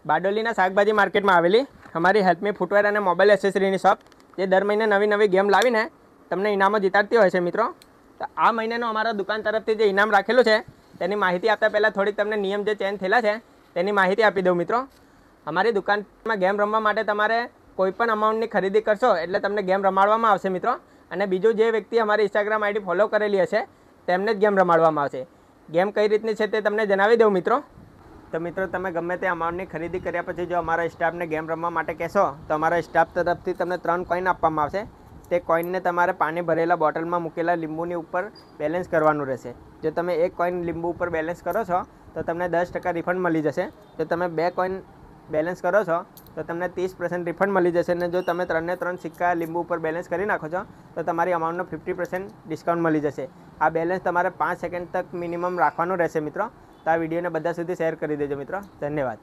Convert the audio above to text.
બારડોલીના શાકભાજી માર્કેટમાં આવેલી અમારી હેલ્પમી ફૂટવેર અને મોબાઈલ એસેસરીની શોપ જે દર મહિને નવી નવી ગેમ લાવીને તમને ઇનામો જીતાડતી હોય છે મિત્રો. તો આ મહિનાનો અમારા દુકાન તરફથી જે ઇનામ રાખેલું છે તેની માહિતી આપતા પહેલાં થોડીક તમને નિયમ જે ચેન્જ થયેલા છે તેની માહિતી આપી દઉં મિત્રો. અમારી દુકાનમાં ગેમ રમવા માટે તમારે કોઈપણ અમાઉન્ટની ખરીદી કરશો એટલે તમને ગેમ રમાડવામાં આવશે મિત્રો. અને બીજું જે વ્યક્તિ અમારી ઇન્સ્ટાગ્રામ આઈડી ફોલો કરેલી હશે તેમને જ ગેમ રમાડવામાં આવશે. ગેમ કઈ રીતની છે તે તમને જણાવી દઉં મિત્રો. તો મિત્રો તમે ગમે તે અમાઉન્ટની ખરીદી કર્યા પછી જો અમારા સ્ટાફને ગેમ રમવા માટે કહેશો તો અમારા સ્ટાફ તરફથી તમને 3 કોઈન આપવામાં આવશે. તે કોઈનને તમારે પાણી ભરેલા બોટલમાં મૂકેલા લીંબુની ઉપર બેલેન્સ કરવાનું રહેશે. જો તમે 1 કોઈન લીંબુ ઉપર બેલેન્સ કરો છો તો તમને 10% રિફંડ મળી જશે. જો તમે 2 કોઈન બેલેન્સ કરો છો તો તમને 30% રિફંડ મળી જશે. અને જો તમે 3 સિક્કા લીંબુ ઉપર બેલેન્સ કરી નાખો છો તો તમારી અમાઉન્ટનો 50% ડિસ્કાઉન્ટ મળી જશે. આ બેલેન્સ તમારે 5 સેકન્ડ તક મિનિમમ રાખવાનું રહેશે મિત્રો. તો આ વિડીયોને બધા સુધી શેર કરી દેજો મિત્રો. ધન્યવાદ.